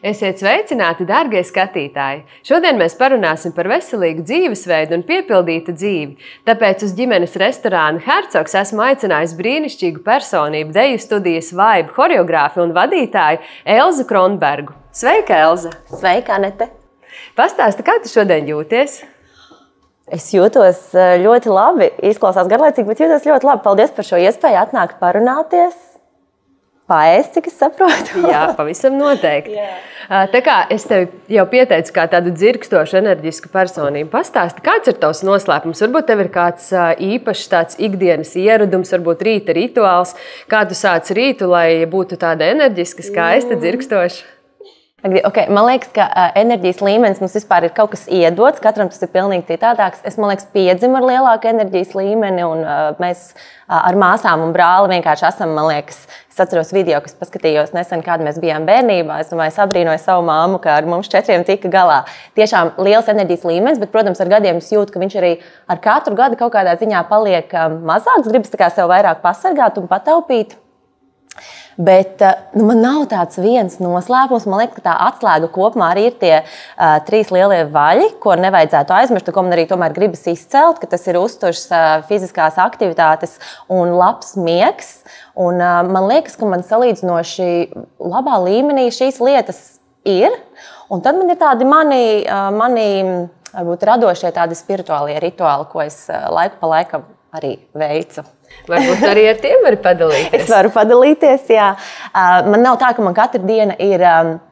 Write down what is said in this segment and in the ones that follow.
Esiet sveicināti, dārgie skatītāji! Šodien mēs parunāsim par veselīgu dzīvesveidu un piepildītu dzīvi. Tāpēc uz ģimenes restorāna Hercogs esmu aicinājis brīnišķīgu personību, deju studijas Vibe choreogrāfi un vadītāju Elzu Kronbergu. Sveika, Elza! Sveika, Anete! Pastāsti, kā tu šodien jūties? Es jūtos ļoti labi. Izklausās garlaicīgi, bet jūtos ļoti labi. Paldies par šo iespēju atnākt parunāties. Paēst, cik es saprotu. Jā, pavisam noteikti. Tā kā es tevi jau pieteicu kā tādu dzirkstošu, enerģisku personību, pastāsti, kāds ir tavs noslēpums? Varbūt tev ir kāds īpašs tāds ikdienas ieradums, varbūt rīta rituāls. Kā tu sāc rītu, lai būtu tāda enerģiska, skaista, dzirkstoša? Okay, man liekas, ka enerģijas līmenis mums vispār ir kaut kas iedots. Katram tas ir pilnīgi citādāks. Es, man liekas, piedzimu ar lielāku enerģijas līmeni, un mēs ar māsām un brāli vienkārši esam, man liekas, es atceros video, kas paskatījos nesen, kāda mēs bijām bērnībā. Es domāju, abrīnoju savu māmu, ka ar mums 4 tika galā. Tiešām liels enerģijas līmenis, bet, protams, ar gadiem es jūtu, ka viņš arī ar katru gadu kaut kādā ziņā paliek mazāks. Gribas tā kā sev vairāk pasargāt un pataupīt. Bet man nav tāds viens noslēpums. Man liekas, ka tā atslēga kopumā arī ir tie 3 lielie vaļi, ko nevajadzētu aizmirst, ko man arī tomēr gribas izcelt, ka tas ir uzturs, fiziskās aktivitātes un labs miegs. Un man liekas, ka man salīdzinoši labā līmenī šīs lietas ir. Un tad man ir tādi mani varbūt radošie tādi spirituālie rituāli, ko es laiku pa laikam arī veicu. Varbūt arī ar tiem var padalīties. Es varu padalīties, jā. Man nav tā, ka man katra diena ir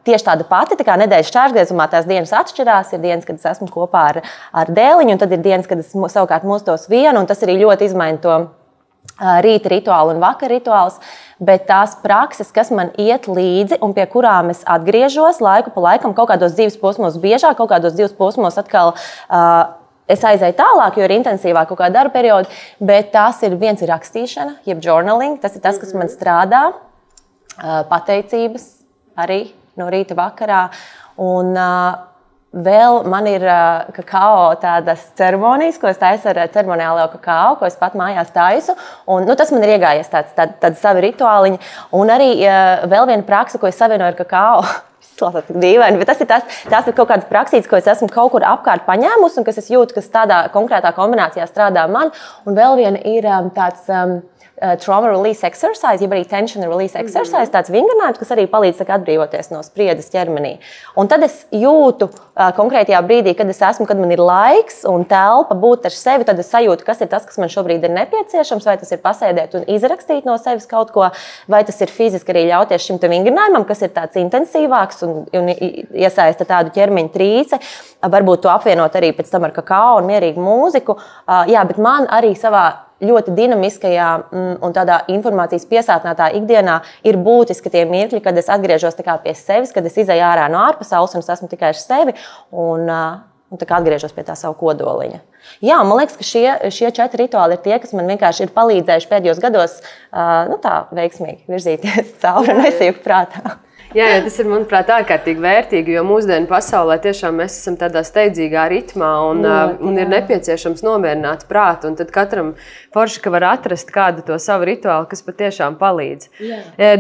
tieši tāda pati, tā kā nedēļas šķērsgriezumā tās dienas atšķirās. Ir dienas, kad es esmu kopā ar dēliņu, un tad ir dienas, kad es savukārt mostos vienu, un tas arī ļoti izmaina to rīta rituālu un vakar rituāls. Bet tās prakses, kas man iet līdzi un pie kurām es atgriežos laiku pa laikam, kaut kādos dzīves posmos biežāk, kaut kādos dzīves posmos atkal es aizēju tālāk, jo ir intensīvāk kaut kāda darba perioda, bet viens ir rakstīšana, jeb journaling. Tas ir tas, kas man strādā. Pateicības arī no rīta vakarā. Un vēl man ir kakao tādas ceremonijas, ko es taisu ar ceremoniālo kakao, ko es pat mājās taisu. Un, tas man ir iegājies tādi savi rituāliņi. Un arī vēl viena praksa, ko es savienoju ar kakao. Tik dīvaini, bet tās ir kaut kādas praksītes, ko es esmu kaut kur apkārt paņēmusi un kas es jūtu, kas tādā konkrētā kombinācijā strādā man. Un vēl viena ir tāds trauma release exercise, jeb arī tension release exercise, tāds vingrinājums, kas arī palīdz atbrīvoties no spriedzes ķermenī. Un tad es jūtu konkrētajā brīdī, kad man ir laiks un telpa būt ar sevi, tad es sajūtu, kas ir tas, kas man šobrīd ir nepieciešams, vai tas ir pasēdēt un izrakstīt no sevis kaut ko, vai tas ir fiziski arī ļauties šim vingrinājumam, kas ir tāds intensīvāks un iesaista tādu ķermeņa trīci. Varbūt to apvienot arī pēc tam ar kakao un mierīgu mūziku. Jā, bet man arī savā ļoti dinamiskajā un tādā informācijas piesātinātā ikdienā ir būtiski tie mirkļi, kad es atgriežos pie sevis, kad es izeju ārā no ārpasaules un es esmu tikai ar sevi un tā kā atgriežos pie tā savu kodoliņa. Jā, man liekas, ka šie 4 rituāli ir tie, kas man vienkārši ir palīdzējuši pēdējos gados tā veiksmīgi virzīties cauri un nesīju prātā. Jā, tas ir, manuprāt, ārkārtīgi vērtīgi, jo mūsdienu pasaulē tiešām mēs esam tādā steidzīgā ritmā un ir nepieciešams nomierināt prātu. Un tad katram forši, ka var atrast kādu to savu rituālu, kas patiešām palīdz.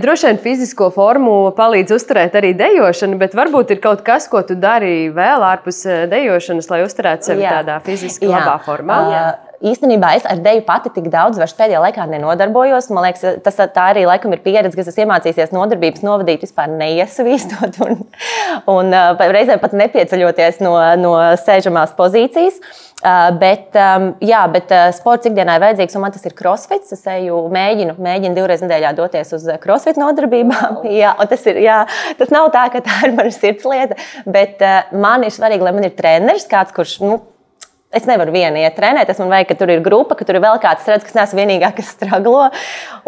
Droši vien fizisko formu palīdz uzturēt arī dejošana, bet varbūt ir kaut kas, ko tu dari vēl ārpus dejošanas, lai uzturētu sevi tādā fiziski labā formā. Īstenībā es ar deju pati tik daudz vairs pēdējā laikā nenodarbojos. Man liekas, tā arī laikam ir pieredze, kas es iemācīsies nodarbības novadīt vispār neiesvīstot un reizēm pat nepieceļoties no sēžamās pozīcijas. Bet sports ikdienā ir vajadzīgs, un man tas ir crossfits. Es mēģinu 2 reizes nedēļā doties uz crossfit nodarbībām. Jā, un tas nav tā, ka tā ir mana sirdslieta, bet man ir svarīgi, lai man ir treneris, kāds, kurš, es nevaru viena iet trenēt, man vajag, ka tur ir grupa, ka tur ir vēl kāds, redz, kas neesmu vienīgā, kas straglo.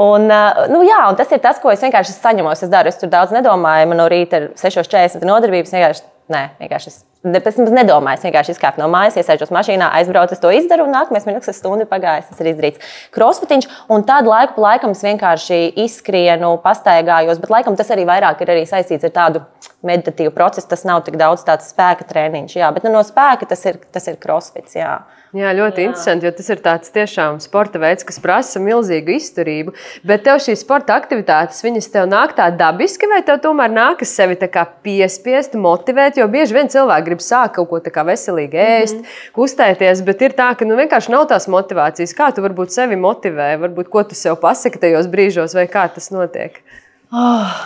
Un tas ir tas, ko es vienkārši saņemos. Es tur daudz nedomāju, man no rīta ir 6:40 nodarbības, vienkārši es pēc tam nedomāju, es vienkārši izkāpu no mājas, iesēžos mašīnā, aizbraucu, es to izdaru, un nākamais minūtes stundu pagājis, tas ir izdarīts. Crossfitiņš, un tad laiku pa laikam es vienkārši izskrienu, pastaigājos, bet laikam tas arī vairāk ir arī saistīts ar tādu meditatīvu procesu, tas nav tik daudz tāds spēka treniņš, jā, bet no spēka tas ir crossfits, jā. Jā, ļoti interesanti, jo tas ir tāds tiešām sporta veids, kas prasa milzīgu izturību. Bet tev šīs sporta aktivitātes, viņas tev nāk tā dabiski, vai tev tomēr nākas sevi tā kā piespiest, motivēt? Jo bieži vien cilvēki grib sākt kaut ko tā kā veselīgi ēst, kustēties, bet ir tā, ka vienkārši nav tās motivācijas. Kā tu varbūt sevi motivē? Varbūt ko tu sev pasaki tajos brīžos, vai kā tas notiek?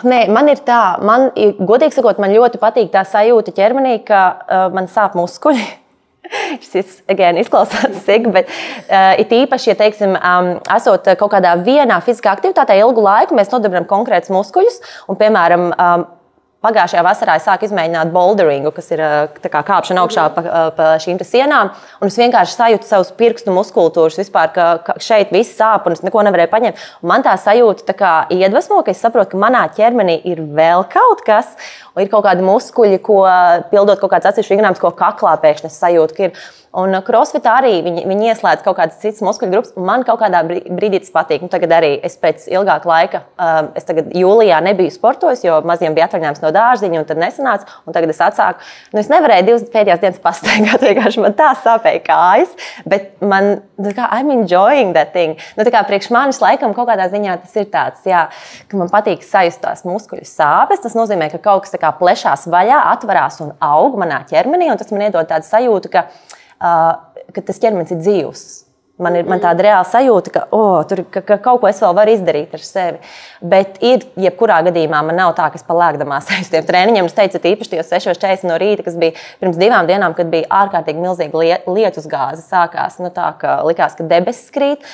Nē, man ir tā, godīgi sakot, man ļoti patīk tā sajūta ķermenī, ka man sāp muskuļi. Šis izklausās sīk, bet it īpaši, ja teiksim, esot kaut kādā vienā fiziskā aktivitātē ilgu laiku, mēs nodarbinām konkrētus muskuļus. Un, piemēram, pagājušajā vasarā es sāku izmēģināt boulderingu, kas ir tā kā kāpšana augšā pa šīm sienām. Un es vienkārši sajūtu savus pirkstu muskultūras vispār, ka šeit viss sāp un es neko nevarēju paņemt. Un man tā sajūta tā kā iedvesmo, ka es saprotu, ka manā ķermenī ir vēl kaut kas. Un ir kaut kādi muskuļi, ko pildot kaut kāds atsevišķs vingrinājumus, ko kaklā pēkšņi es sajūtu, ka ir. Un crossfitā arī viņi ieslēdz kaut kādas citas muskuļu grupas, un man kaut kādā brīdī tas patīk. Nu, tagad arī es pēc ilgāka laika, es tagad jūlijā nebiju sportojis, jo maziem bija atvaļinājums no dārziņa, un tad nesanāca, un tagad es atsāku. Nu, es nevarēju 2 pēdējās dienas pastaigāt, vienkārši man tā sāpēja kājas, bet man, I'm enjoying that thing. Nu, tā kā priekš manis laikam kaut kādā ziņā tas ir tāds, jā, ka man patīk sajust tās muskuļu sāpes. Tas nozīmē, ka kaut kas tā kā plešās vaļā, atvarās un aug manā ķermenī, un tas man iedod tādu sajūtu, ka tas ķermenis ir dzīvs. Man tāda reāla sajūta, ka kaut ko es vēl varu izdarīt ar sevi. Bet jebkurā gadījumā man nav tā, ka es palēkdamās aiz tiem treniņiem. Es teicu, īpaši tajos 6:40 no rīta, kas bija pirms 2 dienām, kad bija ārkārtīgi milzīga lietusgāze sākās. Nu, tā, ka likās, ka debesis krīt.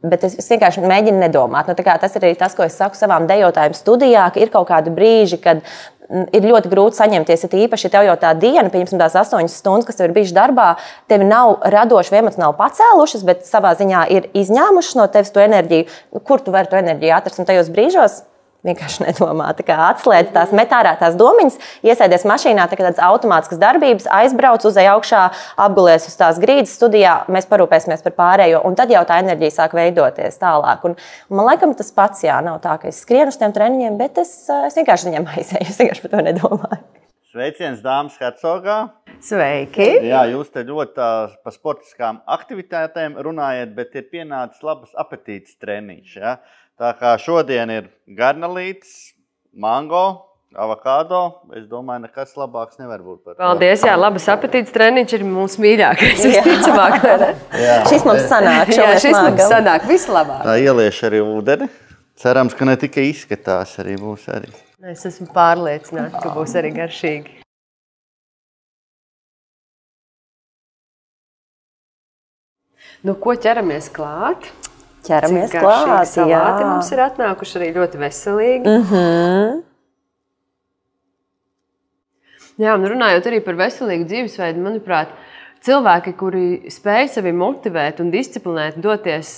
Bet es vienkārši mēģinu nedomāt. Nu, tas ir arī tas, ko es saku savām dejotājiem studijā, ka ir kaut kādi brīži, kad ir ļoti grūti saņemties. Ja īpaši, ja tev jau tā diena, piemēram, tās 8 stundas, kas tev ir bijušas darbā, tevi nav radoši vai emocionāli pacēlušas, bet savā ziņā ir izņēmušas no tevis to enerģiju. Kur tu vari to enerģiju atrast? Un tajos brīžos vienkārši nedomā. Tā kā atslēdz tās metārā tās domiņas, iesēdies mašīnā, tādas automātiskas darbības, aizbrauc, uzej augšā, apgulies uz tās grīdas studijā, mēs parūpēsimies par pārējo, un tad jau tā enerģija sāk veidoties tālāk. Un man laikam tas pats, jā, nav tā, ka es skrienu uz tiem treniņiem, bet es vienkārši viņam aizēju, es vienkārši par to nedomāju. Sveiciens dāmas Hercogā. Sveiki! Jā, jūs te ļoti par sportiskām aktivitātēm runājat, bet ir pienācis labas apetītes treniņš, ja? Tā kā šodien ir garnalītes, mango, avokado. Es domāju, nekas labāks nevar būt par to. Paldies, jā, labas apetītes treniņš ir mūsu mīļākais, visticamāk. Šis mums sanāk. Jā, šis mums sanāk vislabāk. Tā ielieš arī ūdeni. Cerams, ka ne tikai izskatās, arī būs arī. Es esmu pārliecināta, ka būs arī garšīgi. Nu, ko ķeramies klāt? Ķeramies klāt, salāti mums ir atnākuši arī ļoti veselīgi. Jā, un runājot arī par veselīgu dzīvesveidu, manuprāt, cilvēki, kuri spēj sevi motivēt un disciplinēt, doties,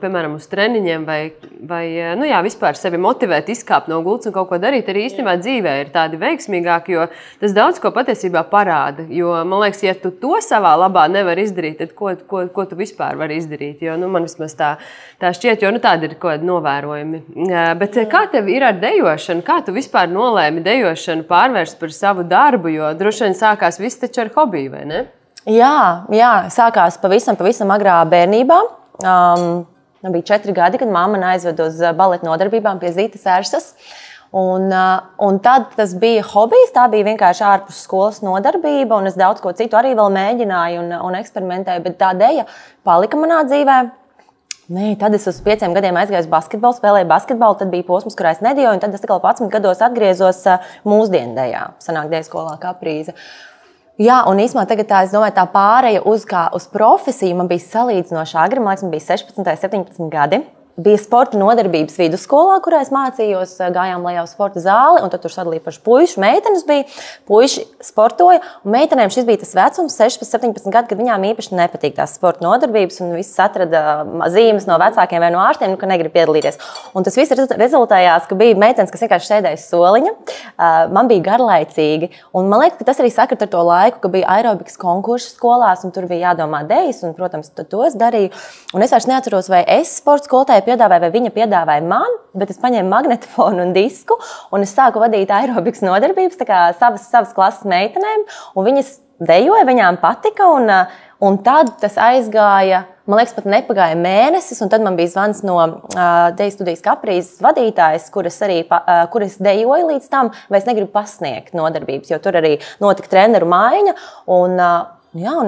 piemēram, uz treniņiem vai nu jā, vispār sevi motivēt, izkāpt no gultas un kaut ko darīt, arī īstenībā dzīvē ir tādi veiksmīgāki, jo tas daudz ko patiesībā parāda. Jo, man liekas, ja tu to savā labā nevar izdarīt, tad ko tu vispār vari izdarīt? Jo, nu, man vismaz tā šķiet, jo nu, tādi ir kaut kādi novērojumi. Bet kā tev ir ar dejošanu? Kā tu vispār nolēmi dejošanu pārvērst par savu darbu? Jo droši vien sākās viss taču ar hobiju, vai ne? Jā, sākās pavisam agrā bērnībā. Bija 4 gadi, kad mamma aizveda uz baleta nodarbībām pie Zītas Ersas. Un tad tas bija hobijs, tā bija vienkārši ārpus skolas nodarbība, un es daudz ko citu arī vēl mēģināju un eksperimentēju, bet tā deja palika manā dzīvē. Nē, tad es uz 5 gadiem aizgāju uz basketbolu, spēlēju basketbolu, tad bija posms, kurā es nedejoju, un tad es tikai 11 gados atgriezos mūsdienu dejā, sanāk deju skolā Kaprīze. Jā, un īsumā tagad es domāju, tā pāreja uz profesiju man bija salīdzinoši agri, man liekas, man bija 16, 17 gadi. bija sporta nodarbības vidusskolā, kurā es mācījos, gājām lejā uz sporta zāli, un tad tur sadalīja paši puiši, meitenes bija, puiši sportoja, un meitenēm šis bija tas vecums, 16, 17 gadi, kad viņām īpaši nepatīk tās sporta nodarbības, un viss atrada zīmes no vecākiem vai no ārstiem, ka negrib piedalīties. Un tas viss rezultējās, ka bija meitenes, kas vienkārši sēdēja soliņa, man bija garlaicīgi, un man liekas, ka tas arī sakrit ar to laiku, ka bija aerobikas konkursi skolās, un tur bija jādomā dejas, un, protams, to es darīju, un es vairs neatceros, vai es sporta skolotāju piedāvāja, vai viņa piedāvāja man, bet es paņēmu magnetofonu un disku, un es sāku vadīt aerobikas nodarbības, tā kā savas klases meitenēm, un viņas dejoja, viņām patika, un tad tas aizgāja, man liekas, pat nepagāja mēnesis, un tad man bija zvans no dejas studijas Kaprīzes vadītājas, kuras dejoja līdz tam, vai es negribu pasniegt nodarbības, jo tur arī notika treneru maiņa, un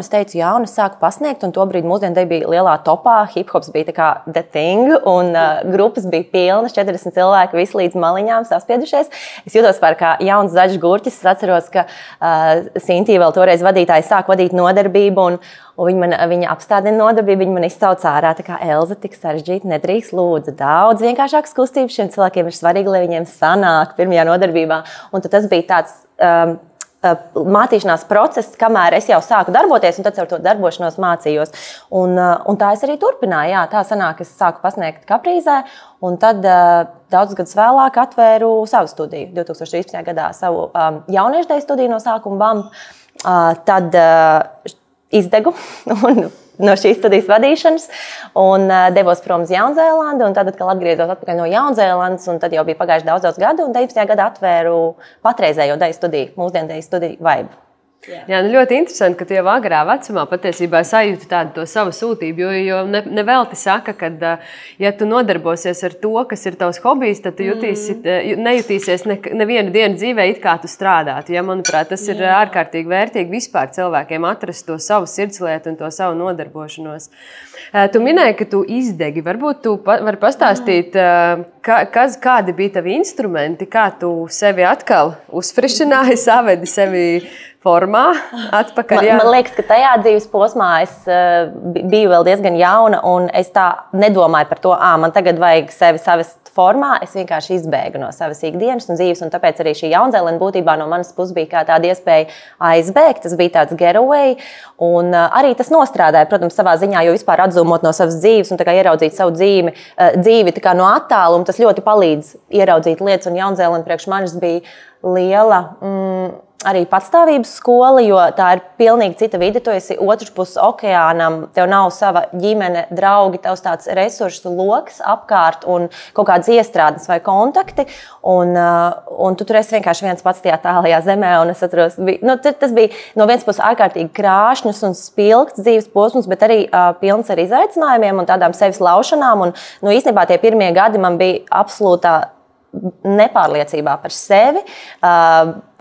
es teicu, jā, un es sāku pasniegt, un tobrīd mūsdienu bija lielā topā, hip-hops bija tā kā the thing, un grupas bija pilnas, 40 cilvēki, visi līdz maliņām saspiedušies. Es jūtos par kā jauns zaļš gurķis, es atceros, ka Sintija vēl toreiz vadītāji sāk vadīt nodarbību, un viņa apstādina nodarbību, viņa man izsauc ārā, tā kā Elza, tik sarežģīti, nedrīkst lūdzu daudz vienkāršākas kustības, šiem cilvēkiem ir svarīgi, lai viņiem sanāk pirmajā nodarbībā, un tad tas bija tāds mācīšanās process, kamēr es jau sāku darboties, un tad ar to darbošanos mācījos. Un tā es arī turpināju. Jā, tā sanāk, es sāku pasniegt Kaprīzē, un tad daudzus gadus vēlāk atvēru savu studiju. 2013. gadā savu jauniešu deju studiju no sākuma BAM. Tad izdegu no šīs studijas vadīšanas un devos prom uz Jaunzēlandi, un tad atkal atgriezos atpakaļ no Jaunzēlandes, un tad jau bija pagājuši daudz gadu, un 19. gadā atvēru patreizējo deju studiju, mūsdienu deju studiju Vibe. Jā, ļoti interesanti, ka tu jau agrā vecumā patiesībā sajūti tādu to savu sūtību, jo nevelti saka, ka, ja tu nodarbosies ar to, kas ir tavs hobijs, tad tu nejutīsies nevienu dienu dzīvē, it kā tu strādātu. Ja, manuprāt, tas ir ārkārtīgi vērtīgi vispār cilvēkiem atrast to savu sirdslietu un to savu nodarbošanos. Tu minēji, ka tu izdegi. Varbūt tu vari pastāstīt, kādi bija tavi instrumenti, kā tu sevi atkal uzfrišināji, savedi sevi formā atpakaļ. Man liekas, ka tajā dzīves posmā es biju vēl diezgan jauna, un es tā nedomāju par to, man tagad vajag sevi savest formā. Es vienkārši izbēgu no savas ikdienas un dzīves, un tāpēc arī šī Jaunzēlanda būtībā no manas puses bija kā tāda iespēja aizbēgt. Tas bija tāds getaway, un arī tas nostrādāja, protams, savā ziņā, jo vispār atzūmot no savas dzīves un tā kā ieraudzīt savu dzīvi tā kā no attāluma, tas ļoti palīdz ieraudzīt lietas, un Jaunzēlanda priekš manis bija liela arī patstāvības skola, jo tā ir pilnīgi cita vide. Tu esi otrs puses okeānam, tev nav sava ģimene, draugi, tavs tāds resursu loks apkārt un kaut kādas iestrādes vai kontakti, un tu tur esi vienkārši viens pats tajā tālajā zemē, un es atceros, tas bija no vienas puses ārkārtīgi krāšņus un spilgts dzīves posms, bet arī pilns ar izaicinājumiem un tādām sevis laušanām, un īstenībā tie pirmie gadi man bija absolūtā nepārliecībā par sevi,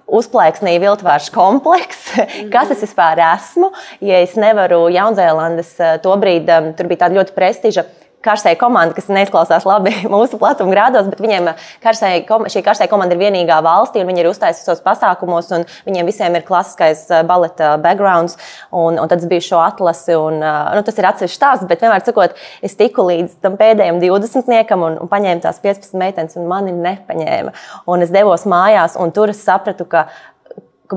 uzplaiksnīja viltvāršu komplekss, kas es vispār esmu, ja es nevaru Jaunzēlandes tobrīd, tur bija tāda ļoti prestiža karsēja komanda, kas neizklausās labi mūsu platuma grādos, bet viņiem šī karsēja komanda ir vienīgā valstī, un viņi ir uztaisījušos pasākumos, un viņiem visiem ir klasiskais baleta backgrounds, un tad es biju šo atlasi, un tas ir atsevišķs stāsts, bet vienmēr sakot, es tiku līdz tam pēdējiem 20-niekam un paņēmu tās 15 meitenes, un mani nepaņēma. Un es devos mājās, un tur es sapratu, ka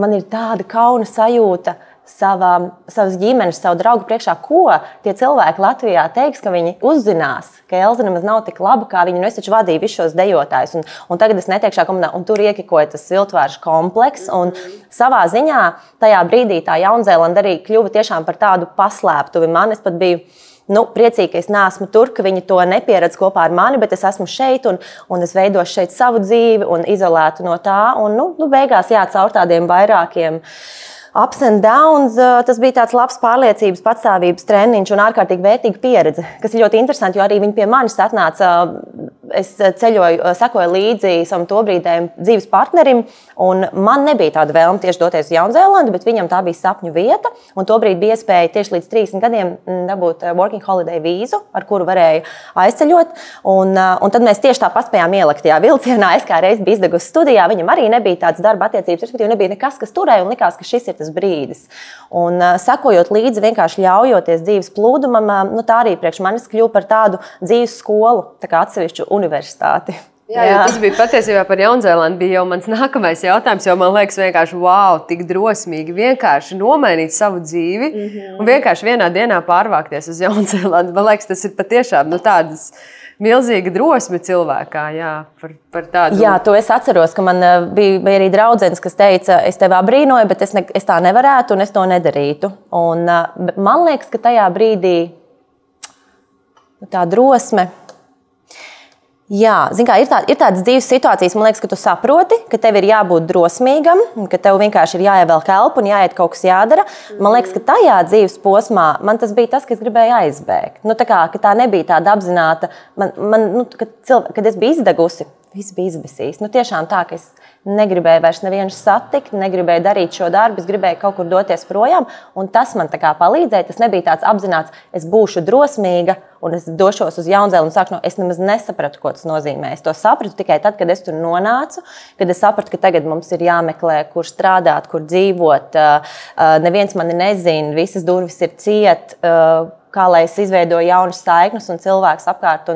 man ir tāda kauna sajūta, savas ģimenes, savu draugu priekšā, ko tie cilvēki Latvijā teiks, ka viņi uzzinās, ka Elza nemaz nav tik laba, kā viņa. Es taču vadīju visus šos dejotājus, un tagad es netiekšā komandā, un tur iekikoja tas viltvāršu komplekss, un savā ziņā tajā brīdī tā Jaunzēlanda arī kļuva tiešām par tādu paslēptuvi man. Es pat biju priecīgi, ka es neesmu tur, ka viņi to nepieredz kopā ar mani, bet es esmu šeit, un es veidošu šeit savu dzīvi un izolētu no tā, un beigās caur tādiem vairākiem ups and downs, tas bija tāds labs pārliecības, patstāvības treniņš un ārkārtīgi vērtīga pieredze, kas ir ļoti interesanti, jo arī viņi pie manis atnāca es ceļoju, sekoju līdzi savam tobrīdējiem dzīves partnerim, un man nebija tāda vēlme tieši doties uz Jaunzēlandi, bet viņam tā bija sapņu vieta, un tobrīd bija iespēja tieši līdz 30 gadiem dabūt working holiday vīzu, ar kuru varēja aizceļot, un tad mēs tieši tā paspējām ielikt tajā vilcienā. Es kā reiz biju izdegusi studijā, viņam arī nebija tāds darba attiecības, respektīvi nebija nekas, kas turēja, un likās, ka šis ir tas brīdis. Un sekojot līdzi, vienkārši ļaujoties dzīves plūdumam, tā arī priekš manis kļuva par tādu dzīves skolu, tā kā atsevišķu universitāti. Jā, tas bija patiesībā par Jaunzēlandi. Bija jau mans nākamais jautājums, jo man liekas, vienkārši wow, tik drosmīgi vienkārši nomainīt savu dzīvi un vienkārši vienā dienā pārvākties uz Jaunzēlandi. Man liekas, tas ir patiešām tādas milzīga drosme cilvēkā. Jā, par tādu. Jā, to es atceros, ka man bija arī draudzenes, kas teica, es tevi abrīnoju, bet es tā nevarētu un es to nedarītu. Un man liekas, ka tajā brīdī tā drosme. Jā, zin kā, ir tādas dzīves situācijas, man liekas, ka tu saproti, ka tev ir jābūt drosmīgam, ka tev vienkārši ir jāievelk elpa un jāiet kaut kas jādara. Man liekas, ka tajā dzīves posmā man tas bija tas, ka es gribēju aizbēgt. Ka tā nebija tāda apzināta, kad es biju izdegusi, viss bija izbesīs. Tiešām tā, ka es negribēju vairs nevienu satikt, negribēju darīt šo darbu, es gribēju kaut kur doties projām, un tas man tā kā palīdzēja. Tas nebija tāds apzināts, es būšu drosmīga, un es došos uz Jaunzēlandi un sākšu es nemaz nesapratu, ko tas nozīmē. Es to sapratu tikai tad, kad es tur nonācu, kad es sapratu, ka tagad mums ir jāmeklē, kur strādāt, kur dzīvot. Neviens mani nezina, visas durvis ir ciet, kā lai es izveidoju jaunas saiknes un cilvēkus apkārt.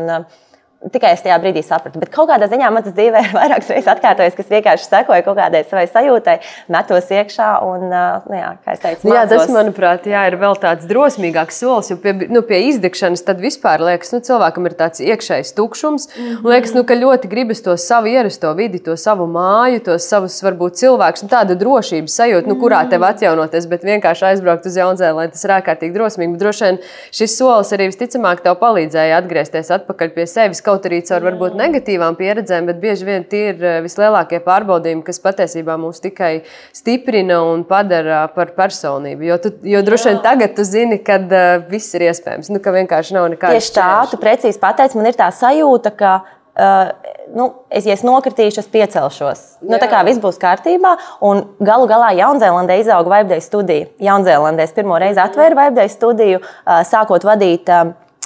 Tikai es tajā brīdī sapratu. Bet kaut kādā ziņā man tas dzīvē ir vairākas reizes atkārtojies, kas vienkārši sekoja kaut kādai savai sajūtai, metos iekšā un, kā es teicu, mācos. Jā, tas, manuprāt, ir vēl tāds drosmīgāks solis, jo pie izdegšanas tad vispār liekas, cilvēkam ir tāds iekšējs tukšums. Un liekas, ka ļoti gribas to savu ierasto vidi, to savu māju, tos savus, varbūt, cilvēkus, tādu drošības sajūtu, kurā tev atjaunoties, bet vienkārši aizbraukt uz Jaunzēlandi, tas ir ārkārtīgi drosmīgi. Bet droši vien šis solis arī visticamāk tev palīdzēja atgriezties atpakaļ pie sevis. Kaut arī caur varbūt negatīvām pieredzēm, bet bieži vien tie ir vislielākie pārbaudījumi, kas patiesībā mūs tikai stiprina un padara par personību. Jo droši vien tagad tu zini, kad viss ir iespējams, ka vienkārši nav nekādas tieši tā, tu precīzi pateici, man ir tā sajūta, ka ja es nokritīšu, es piecelšos. Tā kā viss būs kārtībā, un galu galā Jaunzēlandē izauga Vibe Day studija. Jaunzēlandē es pirmo reizi atvēru Vibe Day studiju, sākot vadīt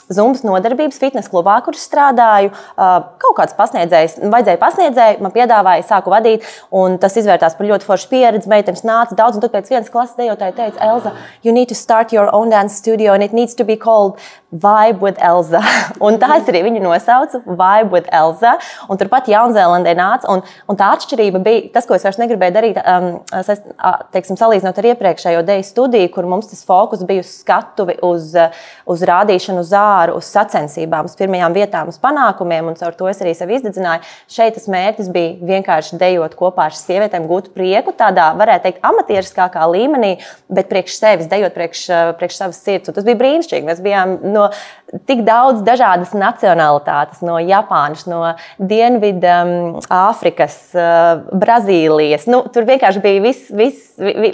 Zumbas nodarbības fitnesa klubā, kur strādāju. Kaut kāds vajadzēja pasniedzēju, man piedāvāja, sāku vadīt, un tas izvērtās par ļoti foršu pieredzi. Meitenes nāca daudz, un tad pēc vienas klases dejotāja teica, Elza, you need to start your own dance studio, and it needs to be called Vibe with Elza. Un tā es arī viņu nosaucu, Vibe with Elza. Un turpat Jaunzēlandē nāca, un tā atšķirība bija tas, ko es vairs negribēju darīt, salīdzinot ar iepriekšējo deju studiju, kur mums tas fokus bija uz skatuvi, uz rādīšanu uz āru, uz sacensībām, uz pirmajām vietām, uz panākumiem, un caur to es arī sevi izdedzināju. Šeit tas mērķis bija vienkārši dejot kopā ar sievietēm, gūt prieku tādā, varētu teikt, amatieriskākā līmenī, bet priekš sevis, dejot priekš savas sirds. Un tas bija brīnišķīgi. Mēs bijām no tik daudz dažādas nacionalitātes, no Japānas, no Dienvidu Āfrikas, Brazīlijas. Tur vienkārši bija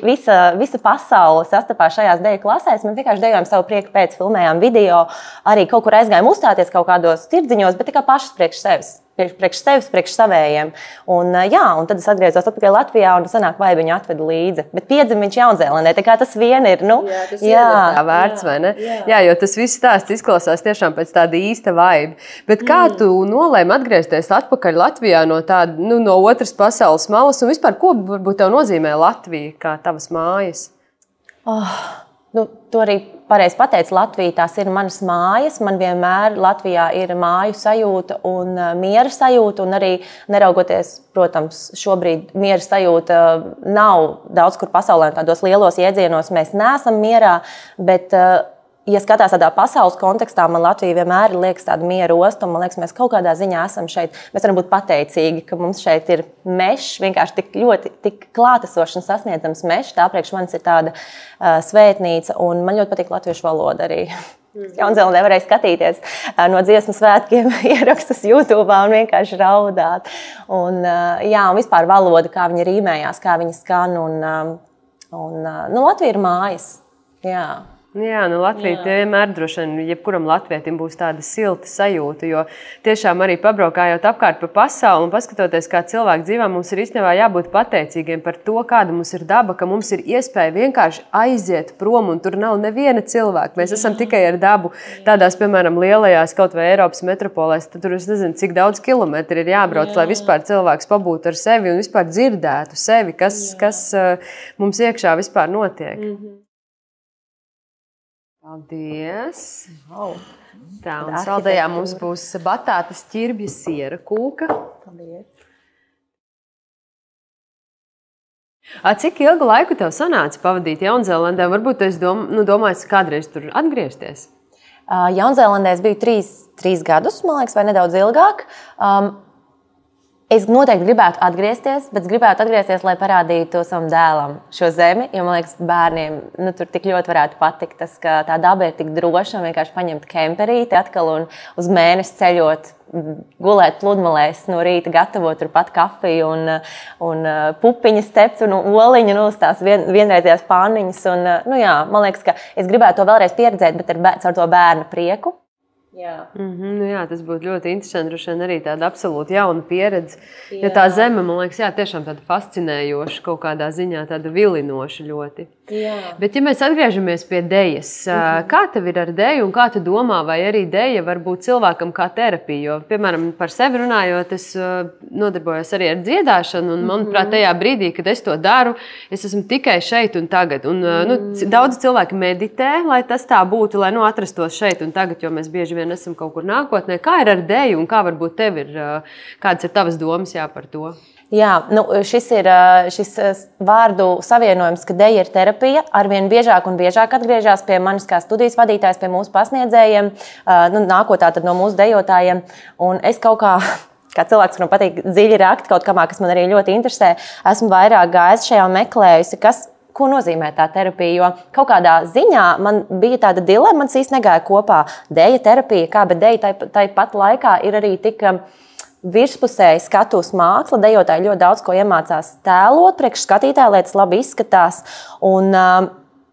visa pasaule sastapās šajās deju klasēs. Mēs vienkārši dejojām savu prieku pēc, filmējām video, arī kaut kur aizgājām uzstāties kaut kādos tirdziņos, bet tikai pašas priekš sevis. Priekš savējiem. Un tad es atgriezos atpakaļ Latvijā un sanāk, vai viņu atvedu līdzi. Bet piedzima viņš Jaunzēlandē, tā kā tas vien ir. Tas ir tā vērts, vai ne? Jā, jo tas viss stāsts izklausās tiešām pēc tāda īsta vibe. Bet kā tu nolēmi atgriezties atpakaļ Latvijā no otras pasaules malas un vispār, ko varbūt tev nozīmē Latvija kā tavas mājas? Tu arī pareizi pateici, Latvija tās ir manas mājas. Man vienmēr Latvijā ir māju sajūta un miera sajūta. Un arī neraugoties, protams, šobrīd miera sajūta nav daudz kur pasaulē, tādos lielos iedzienos mēs neesam mierā, bet ja skatās tādā pasaules kontekstā, man Latvija vienmēr liekas tāda miera osta, un man liekas, mēs kaut kādā ziņā esam šeit. Mēs varam būt pateicīgi, ka mums šeit ir mežs, vienkārši tik klātesošs un sasniedzams mežs. Tā priekš manis ir tāda svētnīca, un man ļoti patīk latviešu valoda arī. Jaunzēlandē varēja skatīties no dziesmu svētkiem ierakstus YouTube un vienkārši raudāt. Un vispār valoda, kā viņa rīmējās, kā viņa skan, un Latvija ir mājas. Jā. Jā, nu Latvija vienmēr droši vien, jebkuram latvietim būs tāda silta sajūta, jo tiešām arī pabraukājot apkārt pa pasauli un paskatoties, kā cilvēki dzīvā, mums ir īstenībā jābūt pateicīgiem par to, kāda mums ir daba, ka mums ir iespēja vienkārši aiziet prom un tur nav neviena cilvēka. Mēs esam tikai ar dabu tādās, piemēram, lielajās kaut vai Eiropas metropolēs, tad tur es nezinu, cik daudz kilometri ir jābrauc, lai vispār cilvēks pabūtu ar sevi un vispār dzirdētu sevi, kas mums iekšā vispār notiek. Paldies! Wow. Tā, un saldējā mums būs batātas ķirbja siera kūka. Paldies! Cik ilgu laiku tev sanāca pavadīt Jaunzēlandē? Varbūt tu domājis kādreiz tur atgriezties? Jaunzēlandē es biju 3 gadus, man liekas, vai nedaudz ilgāk. Es noteikti gribētu atgriezties, bet gribētu atgriezties, lai parādītu savam dēlam šo zemi, jo, man liekas, bērniem tur tik ļoti varētu patikt tas, ka tā daba ir tik droša, vienkārši paņemt kemperīti atkal un uz mēnesi ceļot, gulēt pludmalēs no rīta, gatavot turpat kafiju un pupiņas cept un oliņu uz tās vienreizējās pāniņas. Un, man liekas, ka es gribētu to vēlreiz pieredzēt, bet ar to bērnu prieku. Jā. Jā, tas būtu ļoti interesanti, droši vien arī tāda absolūti jauna pieredze. Jo tā zeme, man liekas, tiešām tāda fascinējoša, kaut kādā ziņā tāda vilinoša ļoti. Jā. Bet, ja mēs atgriežamies pie dejas, kā tev ir ar deju un kā tu domā, vai arī deja var būt cilvēkam kā terapija? Jo, piemēram, par sevi runājot, es nodarbojos arī ar dziedāšanu un, manuprāt, tajā brīdī, kad es to daru, es esmu tikai šeit un tagad. Un, daudzi cilvēki meditē, lai tas tā būtu, lai atrastos šeit un tagad, jo mēs bieži vien esam kaut kur nākotnē. Kā ir ar deju un kā varbūt tev ir, kādas ir tavas domas par to? Jā, šis ir šis vārdu savienojums, ka deja ir terapija. Arvien biežāk un biežāk atgriežas pie manis kā studijas vadītājs, pie mūsu pasniedzējiem, nākotnē tad no mūsu dejotājiem. Un es kaut kā cilvēks, kuram patīk dziļi rakt kaut kamā, kas man arī ļoti interesē, esmu vairāk gājis šajā un meklējusi, ko nozīmē tā terapija, jo kaut kādā ziņā man bija tāda dilemma, man īsti negāja kopā deja terapija, bet deja tāpat laikā ir arī tik virspusēji skatuves māksla. Dejotāji ļoti daudz ko iemācās tēlot priekš skatītāja, lai tas labi izskatās. Un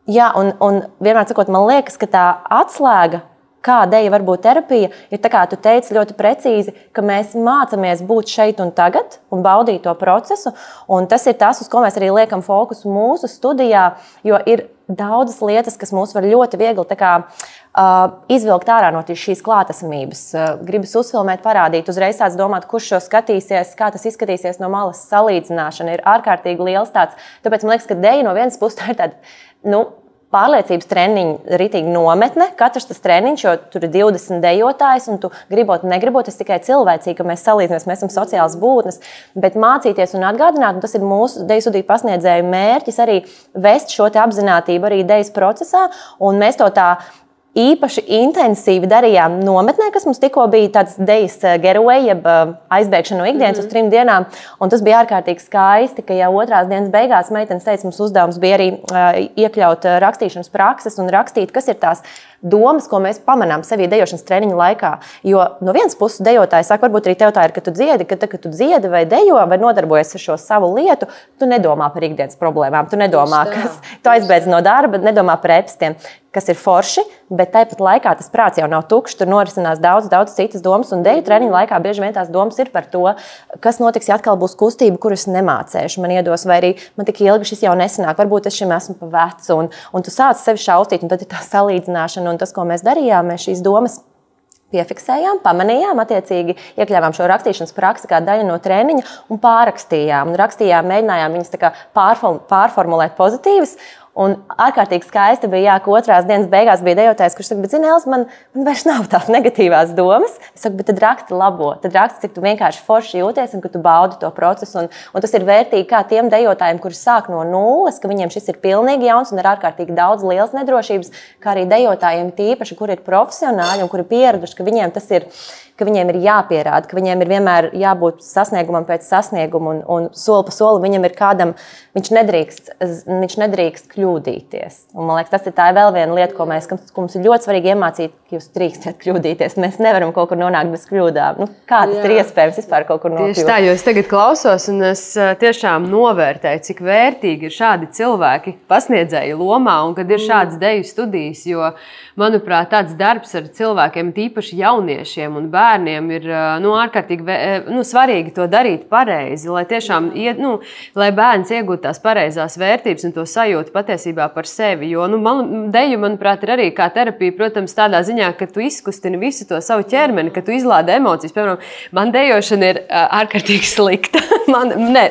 vienmēr sakot, man liekas, ka tā atslēga, kā deja var būt terapija, ir tā kā tu teici ļoti precīzi, ka mēs mācāmies būt šeit un tagad un baudīt to procesu. Un tas ir tas, uz ko mēs arī liekam fokusu mūsu studijā, jo ir daudzas lietas, kas mūs var ļoti viegli izvilkt ārā no šīs klātesamības. Gribas uzfilmēt, parādīt, uzreiz tāds domāt, kurš šo skatīsies, kā tas izskatīsies no malas. Salīdzināšana ir ārkārtīgi liels tāds. Tāpēc man liekas, ka deja no vienas puses tā ir tāda, pārliecības treniņu ritīgi nometne. Katrs tas treniņš, jo tur ir 20 dejotājs, un tu gribot, negribot, tas tikai cilvēcīgi, ka mēs salīdzinamies, mēs esam sociālas būtnes, bet mācīties un atgādināt, un tas ir mūsu deju studiju pasniedzēju mērķis arī vest šo te apzinātību arī dejas procesā, un mēs to tā īpaši intensīvi darījām nometnē, kas mums tikko bija tāds dejas getaway, jeb aizbēgšana no ikdienas uz 3 dienām. Un tas bija ārkārtīgi skaisti, ka jau 2. dienas beigās meitenes teica, mums uzdevums bija arī iekļaut rakstīšanas prakses un rakstīt, kas ir tās domas, ko mēs pamanām sevī dejošanas treniņu laikā. Jo no vienas puses dejotāji saka, varbūt arī tev tā ir, ka tu dziedi, kad tu dziedi vai dejo vai nodarbojies ar šo savu lietu, tu nedomā par ikdienas problēmām, tu nedomā, tu aizbeidz no darba, nedomā par epstiem, kas ir forši, bet tāpat laikā tas prāts jau nav tukšs, tur norisinās daudz citas domas, un deju treniņu laikā bieži vien tās domas ir par to, kas notiks, ja atkal būs kustība, kuras nemācēšu, man iedos, vai arī man tik ilgi šis jau nesanāk, varbūt es šim esmu pa vecu, un tu sāc sevi šaustīt, un tad ir tā salīdzināšana, un tas, ko mēs darījām, mēs šīs domas piefiksējām, pamanījām, attiecīgi iekļāvām šo rakstīšanas praksi kā daļu no treniņa un pārrakstījām. Un rakstījām, mēģinājām viņas tā kā pārformulēt pozitīvas. Un ārkārtīgi skaisti bija, ka 2. dienas beigās bija dejotājs, kurš saka, bet zini, Els, man vairs nav tās negatīvās domas. Es saku, bet tad raksti labo, tad raksti, cik tu vienkārši forši jūties un ka tu baudi to procesu. Un tas ir vērtīgi kā tiem dejotājiem, kuri sāk no nulles, ka viņiem šis ir pilnīgi jauns un ir ārkārtīgi daudz lielas nedrošības, kā arī dejotājiem tīpaši, kuri ir profesionāļi un kuri pieraduši, ka viņiem tas ir, ka viņiem ir jāpierāda, ka viņiem ir vienmēr jābūt sasniegumam pēc sasnieguma un soli pa solim viņam ir kādam, viņš nedrīkst kļūdīties. Un, man liekas, tas ir tā vēl viena lieta, ko mums ir ļoti svarīgi iemācīt, ka jūs drīkstat kļūdīties. Mēs nevaram kaut kur nonākt bez kļūdām. Kā tas ir iespējams vispār kaut kur nokļūt? Tieši tā, jo es tagad klausos un es tiešām novērtēju, cik vērtīgi ir šādi cilvēki pasniedzēju lomā un kad ir šādas deju studijas, jo, manuprāt, tāds darbs ar cilvēkiem, tīpaši jauniešiem un bērniem, ir ārkārtīgi svarīgi to darīt pareizi, lai tiešām lai bērns iegūtu tās pareizās vērtības un to sajūtu patiesībā par sevi. Jo deju, manuprāt, ir arī kā terapija, protams, tādā ziņā, ka tu izkustini visu to savu ķermeni, ka tu izlādi emocijas. Piemēram, man dejošana ir ārkārtīgi slikta.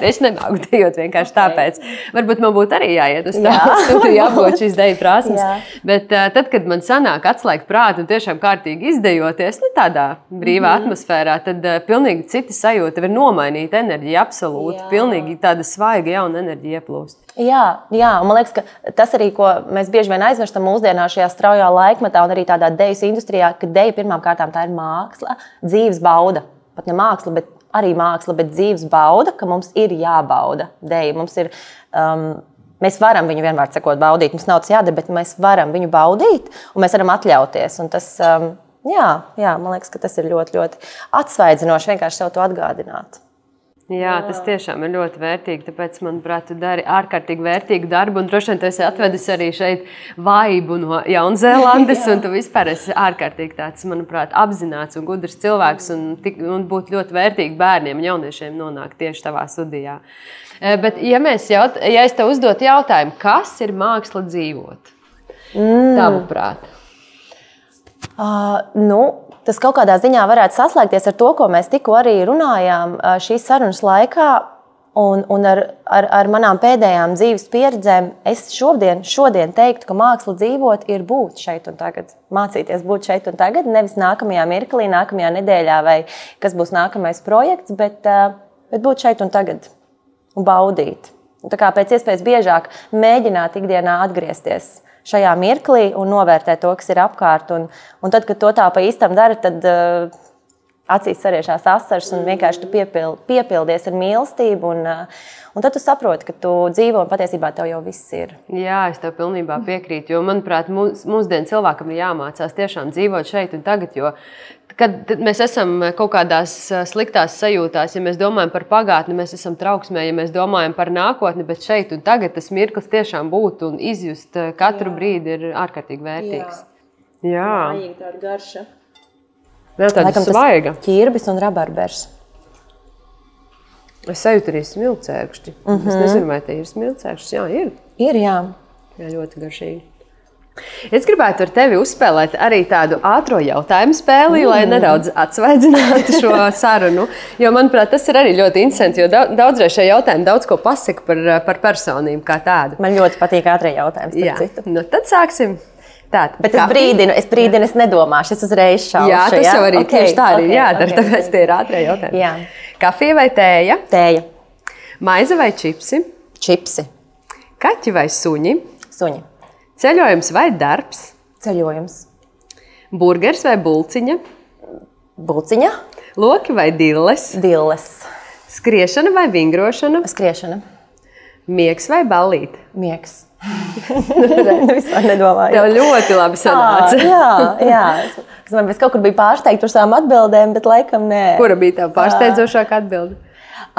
Es nemāku dejot vienkārši tāpēc. Varbūt man būtu arī jāiet uz tādu, jābūt šīs deju prasmes. Bet tad, kad man sanāk atslēgt prātu un tiešām kārtīgi izdejoties, tādā brīvā atmosfērā, tad pilnīgi cita sajūta ir nomainīta enerģija, absolūti. Pilnīgi tāda svaiga jauna enerģija ieplūst. Jā, man liekas, ka tas arī, ko mēs bieži vien aizmirstam mūsdienā šajā straujā laikmetā un arī tādā dejas industrijā, ka deja pirmām kārtām tā ir māksla, dzīves bauda. Pat ne māksla, bet arī māksla, bet dzīves bauda, ka mums ir jābauda deja. Mums ir, mēs varam viņu vienmēr sakot baudīt, mums nav tas jādara, bet mēs varam viņu baudīt un mēs varam atļauties. Un tas, man liekas, ka tas ir ļoti, ļoti atsvaidzinoši vienkārši sev to atgādināt. Jā, tas tiešām ir ļoti vērtīgi, tāpēc, manuprāt, tu dari ārkārtīgi vērtīgu darbu, un droši vien tu esi atvedis arī šeit vaibu no Jaunzēlandes, un tu vispār esi ārkārtīgi tāds, manuprāt, apzināts un gudrs cilvēks, un būtu ļoti vērtīgi bērniem un jauniešiem nonākt tieši tavā studijā. Bet, ja es tev uzdotu jautājumu, kas ir māksla dzīvot? Tavuprāt? Tas kaut kādā ziņā varētu saslēgties ar to, ko mēs tikko arī runājām šīs sarunas laikā. Un ar manām pēdējām dzīves pieredzēm es šodien teiktu, ka māksla dzīvot ir būt šeit un tagad. Mācīties būt šeit un tagad, nevis nākamajā mirklī, nākamajā nedēļā vai kas būs nākamais projekts, bet būt šeit un tagad un baudīt. Un tā kā pēc iespējas biežāk mēģināt ikdienā atgriezties šajā mirklī un novērtēt to, kas ir apkārt. Un tad, kad to tā pa īstam dara, tad acīs sariešās asaras un vienkārši tu piepildies ar mīlestību. Un tad tu saproti, ka tu dzīvo un patiesībā tev jau viss ir. Jā, es tev pilnībā piekrītu, jo, manuprāt, mūsdienu cilvēkam ir jāmācās tiešām dzīvot šeit un tagad, jo kad mēs esam kaut kādās sliktās sajūtās, ja mēs domājam par pagātni, mēs esam trauksmē, ja mēs domājam par nākotni, bet šeit un tagad tas mirklis tiešām būt un izjust katru brīdi ir ārkārtīgi vērtīgs. Jā. Mājīgi tāda garša. Vēl tāda svaiga. Ķirbis un rabarbers. Es sajūtu arī smilcēkšķi. Es nezinu, vai te ir smilcēkšķis. Jā, ir. Ir, jā. Jā, ļoti garšīgi. Es gribētu ar tevi uzspēlēt arī tādu ātro jautājumu spēli, lai nedaudz atsvaidzinātu šo sarunu. Jo, manuprāt, tas ir arī ļoti interesanti, jo daudzreiz šie jautājumi daudz ko pasaka par personību kā tādu. Man ļoti patīk ātrie jautājumi. Jā, tad sāksim. Bet es brīdinu, es nedomāšu, es uzreiz šaušu. Jā, tas jau arī tieši tā arī jādara, tāpēc tie ir ātrie jautājumi. Jā. Kafija vai tēja? Tēja. Maize vai čipsi? Čipsi. Kaķi vai suņi? Suņi. Ceļojums vai darbs? Ceļojums. Burgers vai bulciņa? Bulciņa. Loki vai dilles? Dilles. Skriešana vai vingrošana? Skriešana. Miegs vai ballīte? Miegs. Vispār nedomāju. Tev ļoti labi sanāca. Jā. Es kaut kur biju pārsteigta par savām atbildēm, bet laikam nē. Kura bija tā pārsteidzošākā atbilde?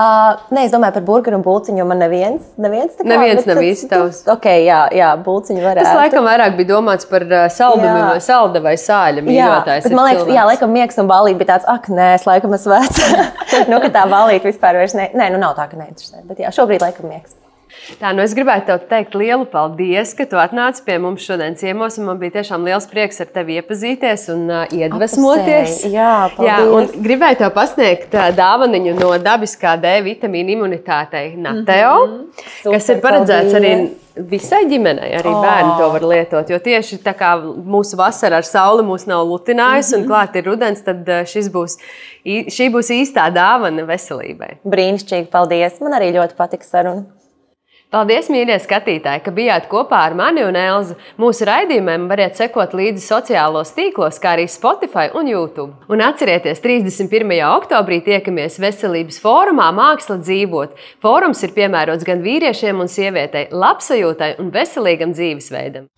Nē, es domāju par burgeru un bulciņu, jo man neviens tā kā... Neviens nav īsti tavs. Ok, jā, bulciņu varētu. Tas laikam vairāk bija domāts par saldumiem vai salda vai sāļa mīļotājs. Bet man liekas, laikam miegs un ballīte bija tāds, nē, es laikam esmu veca. Ka tā ballīte vispār vairs ne... Nē, nav tā, ka neinteresē, bet jā, šobrīd laikam miegs. Tā, es gribētu tev teikt lielu paldies, ka tu atnāci pie mums šodien ciemos, un man bija tiešām liels prieks ar tevi iepazīties un iedvesmoties. Jā, paldies. Jā, un gribēju tev pasniegt dāvaniņu no dabiskā D vitamīna imunitātei Nateo, kas ir paredzēts arī visai ģimenei, arī bērni to var lietot, jo tieši tā kā mūsu vasara ar sauli mūs nav lutinājusi un klāt ir rudens, tad šī būs īstā dāvana veselībai. Brīnišķīgi, paldies. Man arī ļoti patika saruna. Paldies, mīļie skatītāji, ka bijāt kopā ar mani un Elzu. Mūsu raidījumiem variet sekot līdzi sociālos tīklos, kā arī Spotify un YouTube. Un atcerieties, 31. oktobrī tiekamies Veselības fórumā Māksla dzīvot. Fórums ir piemērots gan vīriešiem un sievietei, labsajūtai un veselīgam dzīvesveidam.